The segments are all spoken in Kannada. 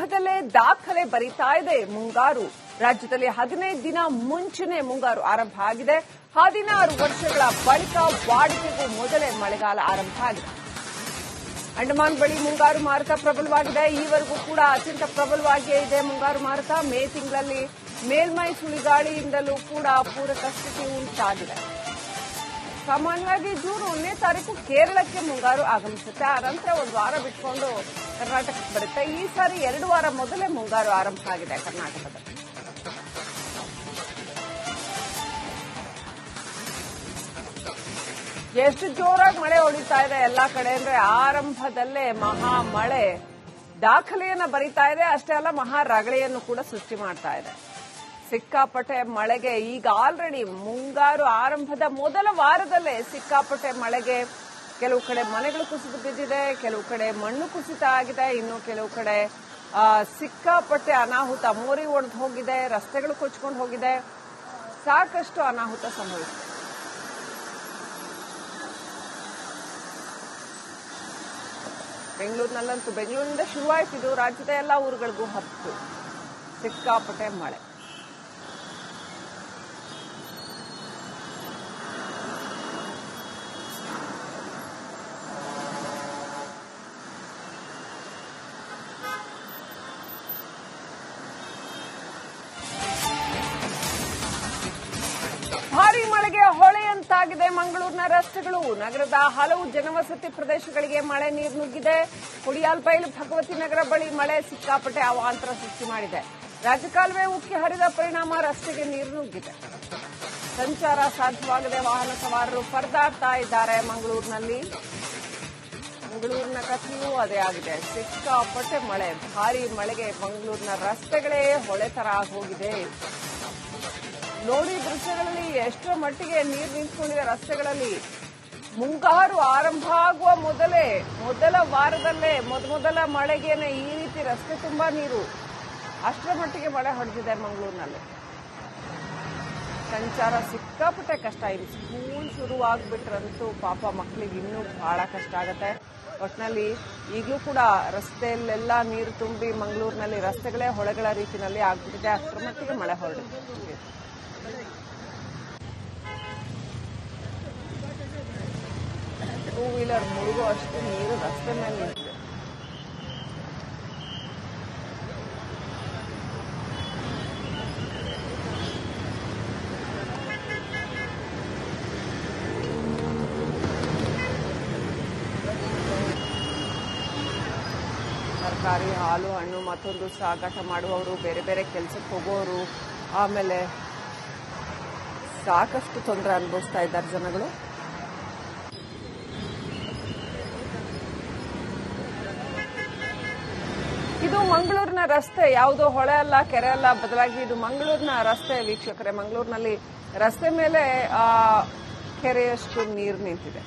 ಆರಂಭದಲ್ಲೇ ದಾಖಲೆ ಬರೀತಾ ಇದೆ ಮುಂಗಾರು. ರಾಜ್ಯದಲ್ಲಿ 15 ದಿನ ಮುಂಚೆನೇ ಮುಂಗಾರು ಆರಂಭ ಆಗಿದೆ. 16 ವರ್ಷಗಳ ಬಳಿಕ ವಾಡಿಕೆಗೂ ಮೊದಲೇ ಮಳೆಗಾಲ ಆರಂಭ ಆಗಿದೆ. ಅಂಡಮಾನ್ ಬಳಿ ಮುಂಗಾರು ಮಾರುತ ಪ್ರಬಲವಾಗಿದೆ. ಈವರೆಗೂ ಕೂಡ ಅತ್ಯಂತ ಪ್ರಬಲವಾಗಿಯೇ ಇದೆ ಮುಂಗಾರು ಮಾರುತ. ಮೇ ತಿಂಗಳಲ್ಲಿ ಮೇಲ್ಮೈ ಸುಳಿಗಾಳಿಯಿಂದಲೂ ಕೂಡ ಪೂರಕ ಸ್ಥಿತಿ ಉಂಟಾಗಿದೆ. ಸಾಮಾನ್ಯವಾಗಿ ಜೂನ್ 1ನೇ ತಾರೀಕು ಕೇರಳಕ್ಕೆ ಮುಂಗಾರು ಆಗಮಿಸುತ್ತೆ. ಆ ನಂತರ ಒಂದು ವಾರ ಬಿಟ್ಕೊಂಡು ಕರ್ನಾಟಕಕ್ಕೆ ಬರುತ್ತೆ. ಈ ಸಾರಿ 2 ವಾರ ಮೊದಲೇ ಮುಂಗಾರು ಆರಂಭ ಆಗಿದೆ ಕರ್ನಾಟಕದಲ್ಲಿ. ಎಷ್ಟು ಜೋರಾಗಿ ಮಳೆ ಹೊಡಿತಾ ಇದೆ ಎಲ್ಲಾ ಕಡೆ ಅಂದ್ರೆ ಆರಂಭದಲ್ಲೇ ಮಹಾ ಮಳೆ ದಾಖಲೆಯನ್ನ ಬರೀತಾ ಇದೆ. ಅಷ್ಟೇ ಅಲ್ಲ, ಮಹಾ ರಗಳೆಯನ್ನು ಕೂಡ ಸೃಷ್ಟಿ ಮಾಡ್ತಾ ಇದೆ. ಸಿಕ್ಕಾಪಟ್ಟೆ ಮಳೆಗೆ ಈಗ ಆಲ್ರೆಡಿ ಮುಂಗಾರು ಆರಂಭದ ಮೊದಲ ವಾರದಲ್ಲೇ ಸಿಕ್ಕಾಪಟ್ಟೆ ಮಳೆಗೆ ಕೆಲವು ಕಡೆ ಮನೆಗಳು ಕುಸಿದು ಬಿದ್ದಿದೆ, ಕೆಲವು ಕಡೆ ಮಣ್ಣು ಕುಸಿತ ಆಗಿದೆ, ಇನ್ನು ಕೆಲವು ಕಡೆ ಸಿಕ್ಕಾಪಟ್ಟೆ ಅನಾಹುತ, ಮೋರಿ ಒಡೆದು ಹೋಗಿದೆ, ರಸ್ತೆಗಳು ಕೊಚ್ಕೊಂಡು ಹೋಗಿದೆ, ಸಾಕಷ್ಟು ಅನಾಹುತ ಸಂಭವಿಸಿದೆ. ಬೆಂಗಳೂರಿನಲ್ಲಂತೂ ಬೆಂಗಳೂರಿನಿಂದ ಶುರುವಾಯಿತು, ರಾಜ್ಯದ ಎಲ್ಲಾ ಊರುಗಳಿಗೂ ಹತ್ತು ಸಿಕ್ಕಾಪಟ್ಟೆ ಮಳೆ. ಭಾರೀ ಮಳೆಗೆ ಹೊಳೆಯಂತಾಗಿದೆ ಮಂಗಳೂರಿನ ರಸ್ತೆಗಳು. ನಗರದ ಹಲವು ಜನವಸತಿ ಪ್ರದೇಶಗಳಿಗೆ ಮಳೆ ನೀರು ನುಗ್ಗಿದೆ. ಕುಡಿಯಾಲ್ಬೈಲು ಭಗವತಿ ನಗರ ಬಳಿ ಮಳೆ ಸಿಕ್ಕಾಪಟ್ಟೆ ಅವಾಂತರ ಸೃಷ್ಟಿ ಮಾಡಿದೆ. ರಾಜಕಾಲುವೆ ಉಕ್ಕಿ ಹರಿದ ಪರಿಣಾಮ ರಸ್ತೆಗೆ ನೀರು ನುಗ್ಗಿದೆ. ಸಂಚಾರ ಸಾಧ್ಯವಾಗದೆ ವಾಹನ ಸವಾರರು ಪರದಾಡ್ತಾ ಇದ್ದಾರೆ ಮಂಗಳೂರಿನಲ್ಲಿ. ಮಂಗಳೂರಿನ ಕಥೆಯೂ ಅದೇ ಆಗಿದೆ. ಸಿಕ್ಕಾಪಟ್ಟೆ ಮಳೆ, ಭಾರೀ ಮಳೆಗೆ ಮಂಗಳೂರಿನ ರಸ್ತೆಗಳೇ ಹೊಳೆ ತರ ಹೋಗಿದೆ. ನೋಡಿ ದೃಶ್ಯಗಳಲ್ಲಿ ಎಷ್ಟರ ಮಟ್ಟಿಗೆ ನೀರು ನಿಂತ್ಕೊಂಡಿದೆ ರಸ್ತೆಗಳಲ್ಲಿ. ಮುಂಗಾರು ಆರಂಭ ಆಗುವ ಮೊದಲ ವಾರದಲ್ಲೇ ಮೊದಲ ಮಳೆಗೇನೆ ಈ ರೀತಿ ರಸ್ತೆ ತುಂಬಾ ನೀರು, ಅಷ್ಟರ ಮಟ್ಟಿಗೆ ಮಳೆ ಹೊಡೆದಿದೆ ಮಂಗಳೂರಿನಲ್ಲಿ. ಸಂಚಾರ ಸಿಕ್ಕಾಪಟ್ಟೆ ಕಷ್ಟ ಇದೆ. ಸ್ಕೂಲ್ ಶುರುವಾಗ್ಬಿಟ್ರಂತೂ ಪಾಪ ಮಕ್ಕಳಿಗೆ ಇನ್ನೂ ಬಹಳ ಕಷ್ಟ ಆಗತ್ತೆ. ಒಟ್ಟಿನಲ್ಲಿ ಈಗಲೂ ಕೂಡ ರಸ್ತೆಯಲ್ಲೆಲ್ಲ ನೀರು ತುಂಬಿ ಮಂಗಳೂರಿನಲ್ಲಿ ರಸ್ತೆಗಳೇ ಹೊಳೆಗಳ ರೀತಿಯಲ್ಲಿ ಆಗ್ಬಿಟ್ಟಿದೆ. ಅಷ್ಟರ ಮಟ್ಟಿಗೆ ಮಳೆ ಹೊರಡಿದೆ. ಟೂ ವೀಲರ್ ಮುಳುಗೋ ಅಷ್ಟು ನೀರು ರಸ್ತೆ ಮೇಲೆ ನಿಂತಿದೆ. ತರಕಾರಿ, ಹಾಲು, ಹಣ್ಣು ಮತ್ತೊಂದು ಸಾಗಾಟ ಮಾಡುವವರು, ಬೇರೆ ಬೇರೆ ಕೆಲಸಕ್ಕೆ ಹೋಗೋರು, ಆಮೇಲೆ ಸಾಕಷ್ಟು ತೊಂದರೆ ಅನುಭವಿಸ್ತಾ ಇದ್ದಾರೆ ಜನಗಳು. ಇದು ಮಂಗಳೂರಿನ ರಸ್ತೆ, ಯಾವುದೋ ಹೊಳೆ ಅಲ್ಲ, ಕೆರೆ ಅಲ್ಲ, ಬದಲಾಗಿ ಇದು ಮಂಗಳೂರಿನ ರಸ್ತೆ ವೀಕ್ಷಕರೇ. ಮಂಗಳೂರಿನಲ್ಲಿ ರಸ್ತೆ ಮೇಲೆ ಕೆರೆಯಷ್ಟು ನೀರು ನಿಂತಿದೆ.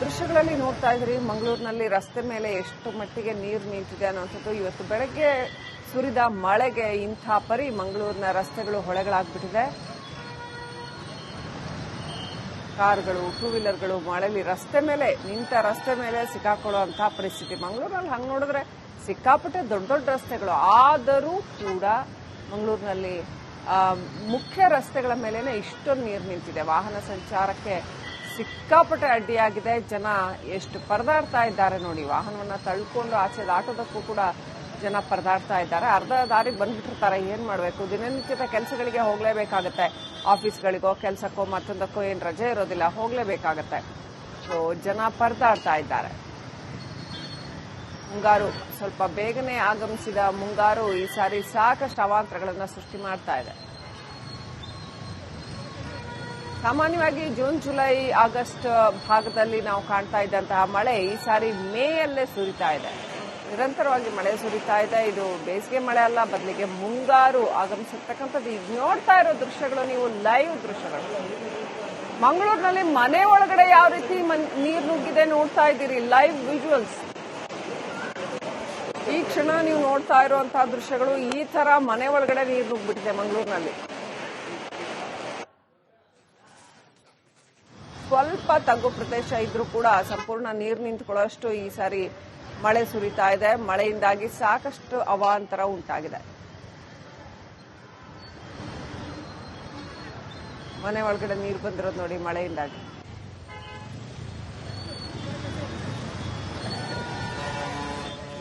ದೃಶ್ಯಗಳಲ್ಲಿ ನೋಡ್ತಾ ಇದ್ರಿ ಮಂಗಳೂರಿನಲ್ಲಿ ರಸ್ತೆ ಮೇಲೆ ಎಷ್ಟು ಮಟ್ಟಿಗೆ ನೀರು ನಿಂತಿದೆ ಅನ್ನೋಂಥದ್ದು. ಇವತ್ತು ಬೆಳಗ್ಗೆ ಸುರಿದ ಮಳೆಗೆ ಇಂಥ ಪರಿ ಮಂಗಳೂರಿನ ರಸ್ತೆಗಳು ಹೊಳೆಗಳಾಗ್ಬಿಟ್ಟಿದೆ. ಕಾರುಗಳು, ಟೂ ವೀಲರ್ಗಳು ಮಳೆಯಲ್ಲಿ ನಿಂತ ರಸ್ತೆ ಮೇಲೆ ಸಿಕ್ಕಾಕೊಳ್ಳುವಂತಹ ಪರಿಸ್ಥಿತಿ. ಮಂಗಳೂರಿನಲ್ಲಿ ಹಂಗೆ ನೋಡಿದ್ರೆ ಸಿಕ್ಕಾಪಟ್ಟೆ ದೊಡ್ಡ ದೊಡ್ಡ ರಸ್ತೆಗಳು, ಆದರೂ ಕೂಡ ಮಂಗಳೂರಿನಲ್ಲಿ ಮುಖ್ಯ ರಸ್ತೆಗಳ ಮೇಲೇನೆ ಇಷ್ಟೊಂದು ನೀರು ನಿಂತಿದೆ. ವಾಹನ ಸಂಚಾರಕ್ಕೆ ಸಿಕ್ಕಾಪಟ್ಟೆ ಅಡ್ಡಿಯಾಗಿದೆ. ಜನ ಎಷ್ಟು ಪರದಾಡ್ತಾ ಇದ್ದಾರೆ ನೋಡಿ. ವಾಹನವನ್ನ ತಳ್ಕೊಂಡು ಆಚೆ ದಾಟೋದಕ್ಕೂ ಕೂಡ ಜನ ಪರದಾಡ್ತಾ ಇದ್ದಾರೆ. ಅರ್ಧ ದಾರಿಗೆ ಬಂದ್ಬಿಟ್ಟಿರ್ತಾರೆ. ಏನ್ ಮಾಡಬೇಕು, ದಿನನಿತ್ಯದ ಕೆಲಸಗಳಿಗೆ ಹೋಗ್ಲೇಬೇಕಾಗತ್ತೆ. ಆಫೀಸ್ಗಳಿಗೋ ಕೆಲಸಕ್ಕೋ ಮತ್ತೊಂದಕ್ಕೋ ಏನ್ ರಜೆ ಇರೋದಿಲ್ಲ, ಹೋಗ್ಲೇಬೇಕಾಗತ್ತೆ. ಸೊ ಜನ ಪರದಾಡ್ತಾ ಇದ್ದಾರೆ. ಮುಂಗಾರು ಸ್ವಲ್ಪ ಬೇಗನೆ ಆಗಮಿಸಿದ ಮುಂಗಾರು ಈ ಸಾರಿ ಸಾಕಷ್ಟು ಅವಾಂತರಗಳನ್ನ ಸೃಷ್ಟಿ ಮಾಡ್ತಾ ಇದೆ. ಸಾಮಾನ್ಯವಾಗಿ ಜೂನ್, ಜುಲೈ, ಆಗಸ್ಟ್ ಭಾಗದಲ್ಲಿ ನಾವು ಕಾಣ್ತಾ ಇದ್ದಂತಹ ಮಳೆ ಈ ಸಾರಿ ಮೇಯಲ್ಲೇ ಸುರಿತಾ ಇದೆ. ನಿರಂತರವಾಗಿ ಮಳೆ ಸುರಿತಾ ಇದೆ. ಇದು ಬೇಸಿಗೆ ಮಳೆ ಅಲ್ಲ, ಬದಲಿಗೆ ಮುಂಗಾರು ಆಗಮಿಸಿರ್ತಕ್ಕಂಥದ್ದು. ಈಗ ನೋಡ್ತಾ ಇರೋ ದೃಶ್ಯಗಳು ನೀವು ಲೈವ್ ದೃಶ್ಯಗಳು. ಮಂಗಳೂರಿನಲ್ಲಿ ಮನೆ ಒಳಗಡೆ ಯಾವ ರೀತಿ ನೀರು ನುಗ್ಗಿದೆ ನೋಡ್ತಾ ಇದ್ದೀರಿ, ಲೈವ್ ವಿಜುವಲ್ಸ್. ಈ ಕ್ಷಣ ನೀವು ನೋಡ್ತಾ ಇರುವಂತಹ ದೃಶ್ಯಗಳು. ಈ ತರ ಮನೆ ಒಳಗಡೆ ನೀರು ನುಗ್ಬಿಟ್ಟಿದೆ ಮಂಗಳೂರಿನಲ್ಲಿ. ಸ್ವಲ್ಪ ತಗ್ಗು ಪ್ರದೇಶ ಇದ್ರೂ ಕೂಡ ಸಂಪೂರ್ಣ ನೀರು ನಿಂತ್ಕೊಳ್ಳೋಷ್ಟು ಈ ಸಾರಿ ಮಳೆ ಸುರಿತಾ ಇದೆ. ಮಳೆಯಿಂದಾಗಿ ಸಾಕಷ್ಟು ಅವಾಂತರ ಉಂಟಾಗಿದೆ. ಮನೆ ಒಳಗಡೆ ನೀರು ಬಂದಿರೋದು ನೋಡಿ ಮಳೆಯಿಂದಾಗಿ.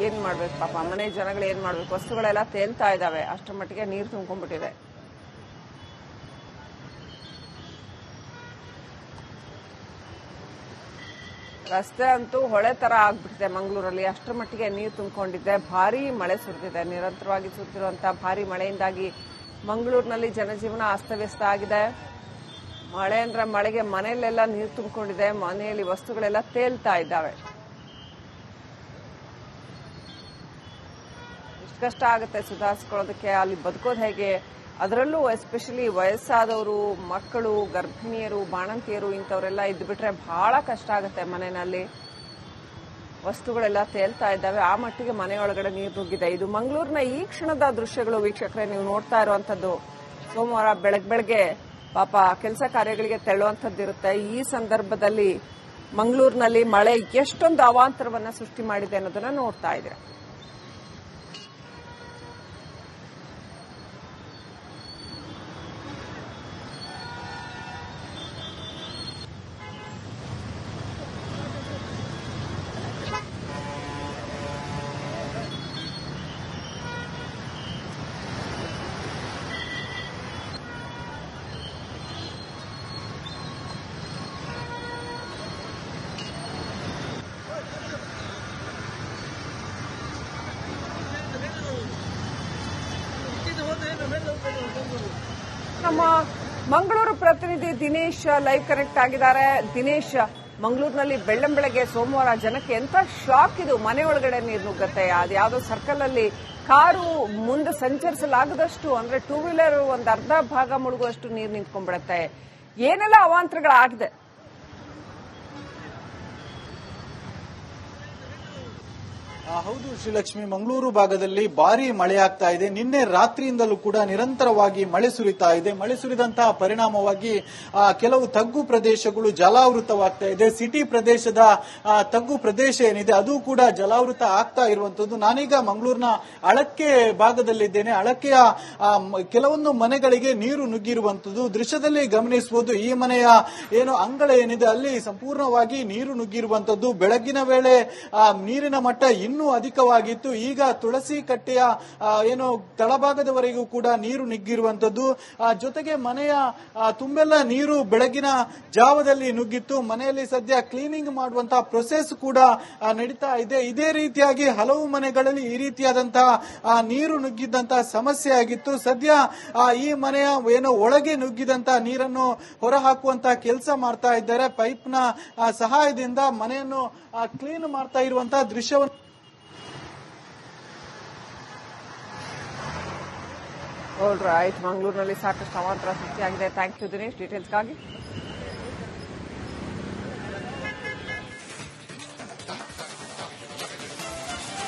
ಏನ್ ಮಾಡ್ಬೇಕು ಪಾಪ ಮನೆ ಜನಗಳು, ಏನ್ ಮಾಡ್ಬೇಕು? ವಸ್ತುಗಳೆಲ್ಲ ತೇಲ್ತಾ ಇದಾವೆ, ಅಷ್ಟರ ಮಟ್ಟಿಗೆ ನೀರು ತುಂಬ್ಕೊಂಡ್ಬಿಟ್ಟಿದೆ. ರಸ್ತೆ ಅಂತೂ ಹೊಳೆ ತರ ಆಗ್ಬಿಟ್ಟಿದೆ ಮಂಗಳೂರಲ್ಲಿ, ಅಷ್ಟರ ಮಟ್ಟಿಗೆ ನೀರು ತುಂಬಿಕೊಂಡಿದೆ. ಭಾರೀ ಮಳೆ ಸುರಿದಿದೆ. ನಿರಂತರವಾಗಿ ಸುರಿದಿರುವಂತಹ ಭಾರೀ ಮಳೆಯಿಂದಾಗಿ ಮಂಗಳೂರಿನಲ್ಲಿ ಜನಜೀವನ ಅಸ್ತವ್ಯಸ್ತ ಆಗಿದೆ. ಮಳೆ ಅಂದ್ರೆ ಮಳೆಗೆ ಮನೆಯಲ್ಲೆಲ್ಲ ನೀರು ತುಂಬಿಕೊಂಡಿದೆ. ಮನೆಯಲ್ಲಿ ವಸ್ತುಗಳೆಲ್ಲ ತೇಲ್ತಾ ಇದ್ದಾವೆ. ಎಷ್ಟು ಕಷ್ಟ ಆಗುತ್ತೆ ಸುಧಾರಿಸ್ಕೊಳ್ಳೋದಕ್ಕೆ, ಅಲ್ಲಿ ಬದುಕೋದು ಹೇಗೆ? ಅದರಲ್ಲೂ ಎಸ್ಪೆಷಲಿ ವಯಸ್ಸಾದವರು, ಮಕ್ಕಳು, ಗರ್ಭಿಣಿಯರು, ಬಾಣಂತಿಯರು ಇಂಥವರೆಲ್ಲ ಇದ್ಬಿಟ್ರೆ ಬಹಳ ಕಷ್ಟ ಆಗುತ್ತೆ. ಮನೆಯಲ್ಲಿ ವಸ್ತುಗಳೆಲ್ಲ ತೇಲ್ತಾ ಇದ್ದಾವೆ. ಆ ಮಟ್ಟಿಗೆ ಮನೆಯೊಳಗಡೆ ನೀರು ನುಗ್ಗಿದೆ. ಇದು ಮಂಗಳೂರಿನ ಈ ಕ್ಷಣದ ದೃಶ್ಯಗಳು ವೀಕ್ಷಕರೇ. ನೀವು ನೋಡ್ತಾ ಇರುವಂತದ್ದು ಸೋಮವಾರ ಬೆಳಗ್ಗೆ ಪಾಪ ಕೆಲಸ ಕಾರ್ಯಗಳಿಗೆ ತೆರಳುವಂತದ್ದಿರುತ್ತೆ. ಈ ಸಂದರ್ಭದಲ್ಲಿ ಮಂಗಳೂರಿನಲ್ಲಿ ಮಳೆ ಎಷ್ಟೊಂದು ಅವಾಂತರವನ್ನ ಸೃಷ್ಟಿ ಮಾಡಿದೆ ಅನ್ನೋದನ್ನ ನೋಡ್ತಾ ಇದ್ದೀರಾ. ನಮ್ಮ ಮಂಗಳೂರು ಪ್ರತಿನಿಧಿ ದಿನೇಶ್ ಲೈವ್ ಕನೆಕ್ಟ್ ಆಗಿದ್ದಾರೆ. ದಿನೇಶ್, ಮಂಗಳೂರಿನಲ್ಲಿ ಬೆಳ್ಳಂಬೆಳಗ್ಗೆ ಸೋಮವಾರ ಜನಕ್ಕೆ ಎಂತ ಶಾಕ್ ಇದು. ಮನೆ ಒಳಗಡೆ ನೀರು ನುಗ್ಗತ್ತೆ. ಅದ್ಯಾವುದೋ ಸರ್ಕಲ್ ಅಲ್ಲಿ ಕಾರು ಮುಂದೆ ಸಂಚರಿಸಲಾಗದಷ್ಟು, ಅಂದ್ರೆ ಟೂ ವೀಲರ್ ಒಂದು ಅರ್ಧ ಭಾಗ ಮುಳುಗುವಷ್ಟು ನೀರು ನಿಂತ್ಕೊಂಡ್ಬಿಡತ್ತೆ. ಏನೆಲ್ಲ ಅವಾಂತರಗಳಾಗಿದೆ? ಹೌದು ಶ್ರೀಲಕ್ಷ್ಮಿ, ಮಂಗಳೂರು ಭಾಗದಲ್ಲಿ ಭಾರಿ ಮಳೆ ಆಗ್ತಾ ಇದೆ. ನಿನ್ನೆ ರಾತ್ರಿಯಿಂದಲೂ ಕೂಡ ನಿರಂತರವಾಗಿ ಮಳೆ ಸುರಿತಾ ಇದೆ. ಮಳೆ ಸುರಿದಂತಹ ಪರಿಣಾಮವಾಗಿ ಕೆಲವು ತಗ್ಗು ಪ್ರದೇಶಗಳು ಜಲಾವೃತವಾಗ್ತಾ ಇದೆ. ಸಿಟಿ ಪ್ರದೇಶದ ತಗ್ಗು ಪ್ರದೇಶ ಏನಿದೆ ಅದು ಕೂಡ ಜಲಾವೃತ ಆಗ್ತಾ ಇರುವಂತದ್ದು. ನಾನೀಗ ಮಂಗಳೂರಿನ ಅಳಕ್ಕೆ ಭಾಗದಲ್ಲಿದ್ದೇನೆ. ಅಳಕೆಯ ಕೆಲವೊಂದು ಮನೆಗಳಿಗೆ ನೀರು ನುಗ್ಗಿರುವಂತದ್ದು ದೃಶ್ಯದಲ್ಲಿ ಗಮನಿಸಬಹುದು. ಈ ಮನೆಯ ಏನು ಅಂಗಳ ಏನಿದೆ ಅಲ್ಲಿ ಸಂಪೂರ್ಣವಾಗಿ ನೀರು ನುಗ್ಗಿರುವಂತದ್ದು. ಬೆಳಗಿನ ವೇಳೆ ನೀರಿನ ಮಟ್ಟ ಇನ್ನೂ ಅಧಿಕವಾಗಿತ್ತು. ಈಗ ತುಳಸಿ ಕಟ್ಟೆಯ ಏನು ತಳಭಾಗದವರೆಗೂ ಕೂಡ ನೀರು ನುಗ್ಗಿರುವಂತದ್ದು. ಜೊತೆಗೆ ಮನೆಯ ತುಂಬೆಲ್ಲ ನೀರು ಬೆಳಗಿನ ಜಾವದಲ್ಲಿ ನುಗ್ಗಿತ್ತು. ಮನೆಯಲ್ಲಿ ಸದ್ಯ ಕ್ಲೀನಿಂಗ್ ಮಾಡುವಂತಹ ಪ್ರೊಸೆಸ್ ಕೂಡ ನಡೀತಾ ಇದೆ. ಇದೇ ರೀತಿಯಾಗಿ ಹಲವು ಮನೆಗಳಲ್ಲಿ ಈ ರೀತಿಯಾದಂತಹ ನೀರು ನುಗ್ಗಿದ್ದಂತಹ ಸಮಸ್ಯೆ ಆಗಿತ್ತು. ಸದ್ಯ ಈ ಮನೆಯ ಏನು ಒಳಗೆ ನುಗ್ಗಿದಂತಹ ನೀರನ್ನು ಹೊರಹಾಕುವಂತಹ ಕೆಲಸ ಮಾಡ್ತಾ ಇದ್ದಾರೆ. ಪೈಪ್ನ ಸಹಾಯದಿಂದ ಮನೆಯನ್ನು ಕ್ಲೀನ್ ಮಾಡ್ತಾ ಇರುವಂತಹ ದೃಶ್ಯವನ್ನು ಆಲ್ ರೈಟ್. ಮಂಗಳೂರಿನಲ್ಲಿ ಸಾಕಷ್ಟು ಅವಾಂತರ ಸೃಷ್ಟಿಯಾಗಿದೆ. Thank you Dinesh ಡೀಟೇಲ್ಸ್ಗಾಗಿ.